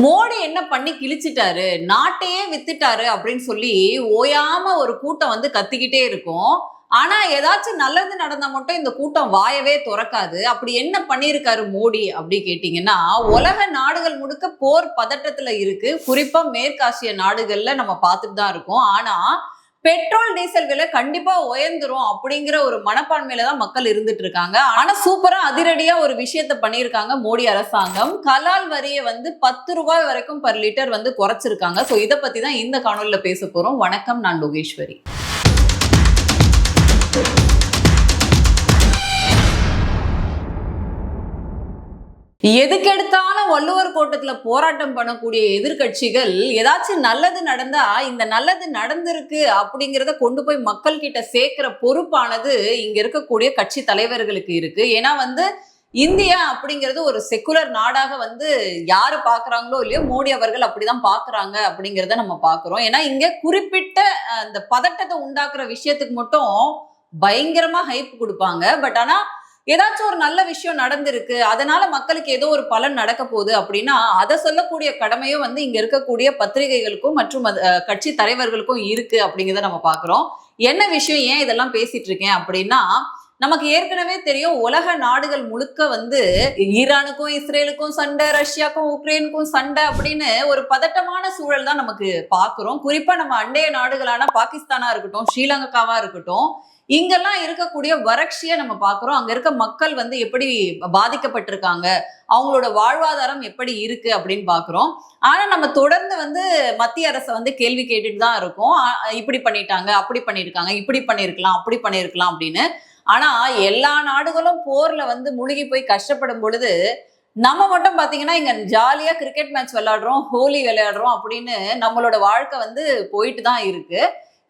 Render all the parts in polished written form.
மோடி என்ன பண்ணி கிழிச்சிட்டாரு, நாட்டையே வித்துட்டாரு அப்படின்னு சொல்லி ஓயாம ஒரு கூட்டம் வந்து கத்திக்கிட்டே இருக்கும். ஆனா ஏதாச்சும் நல்லது நடந்தா மட்டும் இந்த கூட்டம் வாயவே துறக்காது. அப்படி என்ன பண்ணியிருக்காரு மோடி அப்படி கேட்டீங்கன்னா, உலக நாடுகள் முழுக்க போர் பதட்டத்துல இருக்கு. குறிப்பா மேற்காசிய நாடுகள்ல நம்ம பார்த்துட்டு தான் இருக்கோம். ஆனா பெட்ரோல் டீசல் விலை கண்டிப்பா உயர்ந்துரும் அப்படிங்கிற ஒரு மனப்பான்மையில தான் மக்கள் இருந்துட்டு இருக்காங்க. ஆனா சூப்பரா அதிரடியா ஒரு விஷயத்த பண்ணியிருக்காங்க மோடி அரசாங்கம். கலால் வரியை வந்து ₹10 வரைக்கும் பர் லிட்டர் வந்து குறைச்சிருக்காங்க. சோ இத பத்தி தான் இந்த காணொலியில பேச போறோம். வணக்கம், நான் லோகேஸ்வரி. எதுக்கெடுத்தாலும் வள்ளுவர் கோட்டத்துல போராட்டம் பண்ணக்கூடிய எதிர்கட்சிகள் ஏதாச்சும் நல்லது நடந்தா இந்த நல்லது நடந்திருக்கு அப்படிங்கிறத கொண்டு போய் மக்கள் கிட்ட சேர்க்கிற பொறுப்பானது இங்க இருக்கக்கூடிய கட்சி தலைவர்களுக்கு இருக்கு. ஏன்னா வந்து இந்தியா அப்படிங்கிறது ஒரு செக்குலர் நாடாக வந்து யாரு பாக்குறாங்களோ இல்லையோ மோடி அவர்கள் அப்படிதான் பாக்குறாங்க அப்படிங்கிறத நம்ம பாக்குறோம். ஏன்னா இங்க குறிப்பிட்ட அந்த பதட்டத்தை உண்டாக்குற விஷயத்துக்கு மட்டும் பயங்கரமா ஹைப் கொடுப்பாங்க. பட் ஆனா ஏதாச்சும் ஒரு நல்ல விஷயம் நடந்திருக்கு, அதனால மக்களுக்கு ஏதோ ஒரு பலன் நடக்க போகுது அப்படின்னா அதை சொல்லக்கூடிய கடமையும் வந்து இங்க இருக்கக்கூடிய பத்திரிகைகளுக்கும் மற்றும் கட்சி தலைவர்களுக்கும் இருக்கு அப்படிங்கிறத நம்ம பாக்குறோம். என்ன விஷயம், ஏன் இதெல்லாம் பேசிட்டு இருக்கேன் அப்படின்னா, நமக்கு ஏற்கனவே தெரியும் உலக நாடுகள் முழுக்க வந்து ஈரானுக்கும் இஸ்ரேலுக்கும் சண்டை, ரஷ்யாக்கும் உக்ரைனுக்கும் சண்டை அப்படின்னு ஒரு பதட்டமான சூழல் தான் நமக்கு பாக்குறோம். குறிப்பா நம்ம அண்டைய நாடுகளான பாகிஸ்தானா இருக்கட்டும், ஸ்ரீலங்காவா இருக்கட்டும், இங்கெல்லாம் இருக்கக்கூடிய வறட்சியை நம்ம பாக்குறோம். அங்க இருக்க மக்கள் வந்து எப்படி பாதிக்கப்பட்டிருக்காங்க, அவங்களோட வாழ்வாதாரம் எப்படி இருக்கு அப்படின்னு பாக்குறோம். ஆனா நம்ம தொடர்ந்து வந்து மத்திய அரசை வந்து கேள்வி கேட்டுட்டு தான் இருக்கோம். இப்படி பண்ணிட்டாங்க, அப்படி பண்ணிருக்காங்க, இப்படி பண்ணிருக்கலாம், அப்படி பண்ணிருக்கலாம் அப்படின்னு. ஆனா எல்லா நாடுகளும் போர்ல வந்து முழுகி போய் கஷ்டப்படும் பொழுது நம்ம மட்டும் பாத்தீங்கன்னா இங்க ஜாலியா கிரிக்கெட் மேட்ச் விளையாடுறோம், ஹோலி விளையாடுறோம் அப்படின்னு நம்மளோட வாழ்க்கை வந்து போயிட்டு தான் இருக்கு.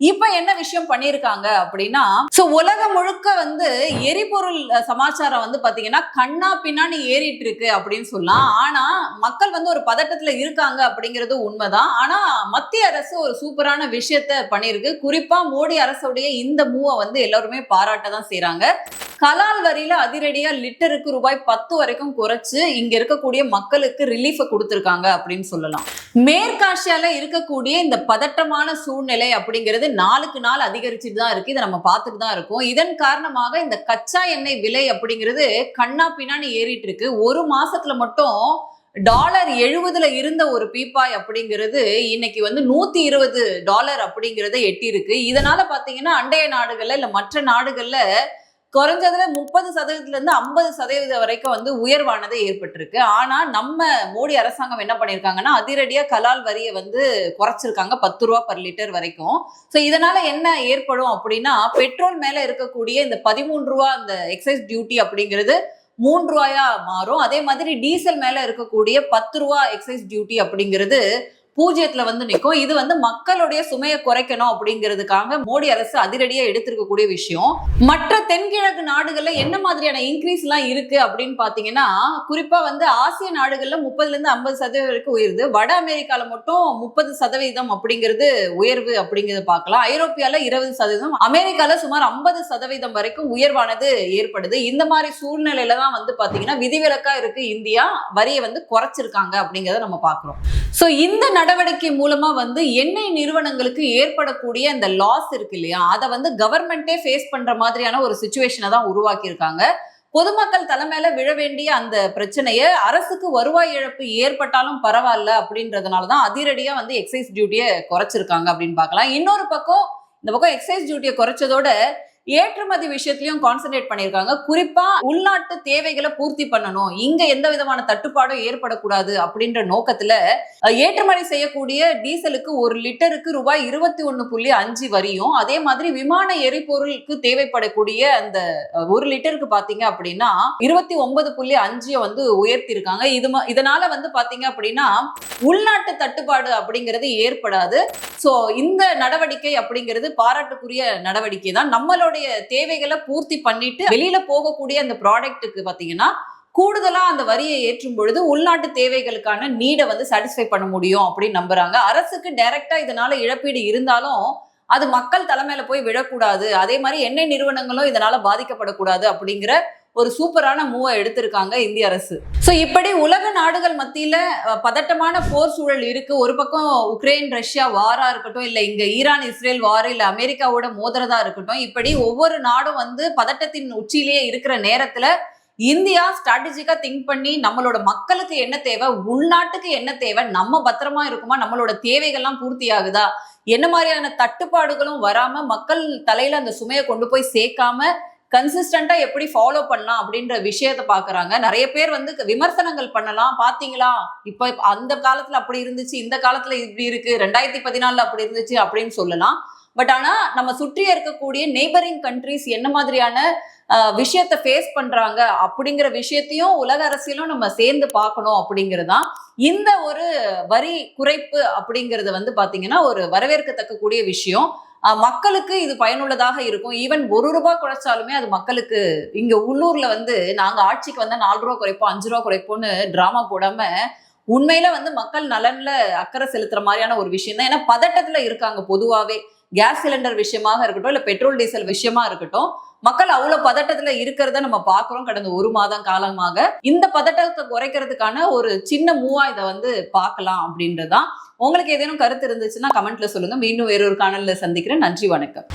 இப்ப என்ன விஷயம் பண்ணிருக்காங்க அப்படின்னா, சோ உலகம் முழுக்க வந்து எரிபொருள் சமாச்சாரம் வந்து பாத்தீங்கன்னா கண்ணா பின்னான்னு ஏறிட்டு இருக்கு அப்படின்னு சொல்லலாம். ஆனா மக்கள் வந்து ஒரு பதட்டத்துல இருக்காங்க அப்படிங்கிறது உண்மைதான். ஆனா மத்திய அரசு ஒரு சூப்பரான விஷயத்த பண்ணிருக்கு. குறிப்பா மோடி அரசுடைய இந்த மூவை வந்து எல்லாருமே பாராட்ட தான் செய்யறாங்க. கலால் வரியில அதிரடியா லிட்டருக்கு ₹10 வரைக்கும் குறைச்சு இங்க இருக்கக்கூடிய மக்களுக்கு ரிலீஃப் கொடுத்திருக்காங்க அப்படின்னு சொல்லலாம். மேற்காசியால இருக்கக்கூடிய இந்த பதட்டமான சூழ்நிலை அப்படிங்கிறது நாளுக்கு நாள் அதிகரிச்சுட்டு தான் இருக்கு. இதை நம்ம பார்த்துட்டு தான் இருக்கோம். இதன் காரணமாக இந்த கச்சா எண்ணெய் விலை அப்படிங்கிறது கண்ணா பின்னான்னு ஏறிட்டு இருக்கு. ஒரு மாசத்துல மட்டும் $70 இருந்த ஒரு பீப்பாய் அப்படிங்கிறது இன்னைக்கு வந்து $120 அப்படிங்கிறத எட்டி இருக்கு. இதனால பாத்தீங்கன்னா அண்டைய நாடுகள்ல இல்ல மற்ற நாடுகள்ல குறைஞ்சதுல 30% இருந்து 50% வரைக்கும் வந்து உயர்வானது ஏற்பட்டிருக்கு. ஆனா நம்ம மோடி அரசாங்கம் என்ன பண்ணிருக்காங்கன்னா அதிரடியா கலால் வரியை வந்து குறைச்சிருக்காங்க ₹10 பர் லிட்டர் வரைக்கும். சோ இதனால என்ன ஏற்படும் அப்படின்னா, பெட்ரோல் மேல இருக்கக்கூடிய இந்த ₹13 அந்த எக்ஸைஸ் டியூட்டி அப்படிங்கிறது ₹3 மாறும். அதே மாதிரி டீசல் மேல இருக்கக்கூடிய ₹10 எக்ஸைஸ் டியூட்டி அப்படிங்கிறது பூஜ்ஜியத்துல வந்து நிற்கும். இது வந்து மக்களுடைய சுமையை குறைக்கணும் அப்படிங்கிறதுக்காக மோடி அரசு அதிரடியா எடுத்திருக்கக்கூடிய விஷயம். மற்ற தென்கிழக்கு நாடுகள்ல என்ன மாதிரியான இன்க்ரீஸ் எல்லாம் இருக்கு அப்படின்னு பாத்தீங்கன்னா, குறிப்பா வந்து ஆசிய நாடுகள்ல 30% இருந்து 50% வரைக்கும் உயருது. வட அமெரிக்கால மட்டும் 30% அப்படிங்கிறது உயர்வு அப்படிங்கிறத பார்க்கலாம். ஐரோப்பியால 20%, அமெரிக்கால சுமார் 50% வரைக்கும் உயர்வானது ஏற்படுது. இந்த மாதிரி சூழ்நிலையில தான் வந்து பாத்தீங்கன்னா விதிவிலக்கா இருக்கு இந்தியா வரியை வந்து குறைச்சிருக்காங்க அப்படிங்கிறத நம்ம பார்க்கிறோம். சோ இந்த நடவடிக்கை மூலமா வந்து எண்ணெய் நிறுவனங்களுக்கு ஏற்படக்கூடிய அந்த லாஸ் இருக்கு இல்லையா, அதை வந்து கவர்மெண்டே ஃபேஸ் பண்ற மாதிரியான ஒரு சிச்சுவேஷனை தான் உருவாக்கி இருக்காங்க. பொதுமக்கள் தலைமையில விழ வேண்டிய அந்த பிரச்சனையை அரசுக்கு வருவாய் இழப்பு ஏற்பட்டாலும் பரவாயில்ல அப்படின்றதுனாலதான் அதிரடியா வந்து எக்ஸைஸ் டியூட்டியை குறைச்சிருக்காங்க அப்படின்னு பார்க்கலாம். இன்னொரு பக்கம் இந்த பக்கம் எக்ஸைஸ் டியூட்டியை குறைச்சதோட ஏற்றுமதி விஷயத்திலையும் கான்சென்ட்ரேட் பண்ணியிருக்காங்க. குறிப்பா உள்நாட்டு தேவைகளை பூர்த்தி பண்ணணும், இங்க எந்த விதமான தட்டுப்பாடும் ஏற்படக்கூடாது அப்படின்ற நோக்கத்துல ஏற்றுமதி செய்யக்கூடிய டீசலுக்கு ஒரு லிட்டருக்கு ₹21.5 வரியும், அதே மாதிரி விமான எரிபொருளுக்கு தேவைப்படக்கூடிய அந்த ஒரு லிட்டருக்கு பாத்தீங்க அப்படின்னா 29.5 வந்து உயர்த்தி இருக்காங்க. இதனால வந்து பாத்தீங்க அப்படின்னா உள்நாட்டு தட்டுப்பாடு அப்படிங்கிறது ஏற்படாது. சோ இந்த நடவடிக்கை அப்படிங்கிறது பாராட்டுக்குரிய நடவடிக்கை தான். நம்மளோட தேவைகளை பூர்த்தி பண்ணிட்டு வெளியில போகக்கூடிய அந்த ப்ராடக்ட்டுக்கு பாத்தீங்கன்னா கூடுதலா அந்த வரியை ஏற்றும் பொழுது உள்நாட்டு தேவைகளுக்கான நீடை வந்து சாட்டிஸ்ஃபை பண்ண முடியும் அப்படின்னு நம்புறாங்க. அரசுக்கு டைரக்டா இதனால இழப்பீடு இருந்தாலும் அது மக்கள் தலைமையில போய் விழக்கூடாது, அதே மாதிரி எண்ணெய் நிறுவனங்களும் இதனால பாதிக்கப்படக்கூடாது அப்படிங்கிற ஒரு சூப்பரான மூவை எடுத்திருக்காங்க இந்திய அரசு. சோ இப்படி உலக நாடுகள் மத்தியில பதட்டமான போர் சூழல் இருக்கு. ஒரு பக்கம் உக்ரைன் ரஷ்யா வாரா இருக்கட்டும், இல்ல இங்க ஈரான் இஸ்ரேல் வார், இல்ல அமெரிக்காவோட மோதுறதா இருக்கட்டும், இப்படி ஒவ்வொரு நாடும் வந்து பதட்டத்தின் உச்சியிலேயே இருக்கிற நேரத்துல இந்தியா ஸ்ட்ராட்டஜிக்கா திங்க் பண்ணி நம்மளோட மக்களுக்கு என்ன தேவை, உள்நாட்டுக்கு என்ன தேவை, நம்ம பத்திரமா இருக்குமா, நம்மளோட தேவைகள்லாம் பூர்த்தி ஆகுதா, என்ன மாதிரியான தட்டுப்பாடுகளும் வராம மக்கள் தலையில அந்த சுமையை கொண்டு போய் சேர்க்காம கன்சிஸ்டண்டா எப்படி ஃபாலோ பண்ணலாம் அப்படின்ற விஷயத்த பாக்குறாங்க. நிறைய பேர் வந்து விமர்சனங்கள் பண்ணலாம். பாத்தீங்களா, இப்ப அந்த காலத்துல அப்படி இருந்துச்சு, இந்த காலத்துல இப்படி இருக்கு, 2014 அப்படி இருந்துச்சு அப்படின்னு சொல்லலாம். பட் ஆனா நம்ம சுற்றி இருக்கக்கூடிய நெய்பரிங் கண்ட்ரிஸ் என்ன மாதிரியான விஷயத்த ஃபேஸ் பண்றாங்க அப்படிங்கிற விஷயத்தையும் உலக அரசியலும் நம்ம சேர்ந்து பார்க்கணும் அப்படிங்கிறதுதான். இந்த ஒரு வரி குறைப்பு அப்படிங்கிறது வந்து பாத்தீங்கன்னா ஒரு வரவேற்கத்தக்க கூடிய விஷயம். மக்களுக்கு இது பயனுள்ளதாக இருக்கும். ஈவன் ₹1 குறைச்சாலுமே அது மக்களுக்கு இங்க உள்ளூர்ல வந்து நாங்க ஆட்சிக்கு வந்தா ₹4 குறைப்போம், ₹5 குறைப்போம்னு டிராமா போடாம உண்மையில வந்து மக்கள் நலன்ல அக்கறை செலுத்துற மாதிரியான ஒரு விஷயம் தான். ஏன்னா பதட்டத்துல இருக்காங்க பொதுவாவே. கேஸ் சிலிண்டர் விஷயமாக இருக்கட்டும், இல்ல பெட்ரோல் டீசல் விஷயமா இருக்கட்டும், மக்கள் அவ்வளவு பதட்டத்துல இருக்கிறத நம்ம பாக்குறோம் கடந்த 1 மாதம் காலமாக. இந்த பதட்டத்தை குறைக்கிறதுக்கான ஒரு சின்ன மூவா இதை வந்து பார்க்கலாம் அப்படின்றதுதான். உங்களுக்கு ஏதேனும் கருத்து இருந்துச்சுன்னா கமெண்ட்ல சொல்லுங்க. மீண்டும் வேறொரு காணொளியில சந்திக்கிறேன். நன்றி, வணக்கம்.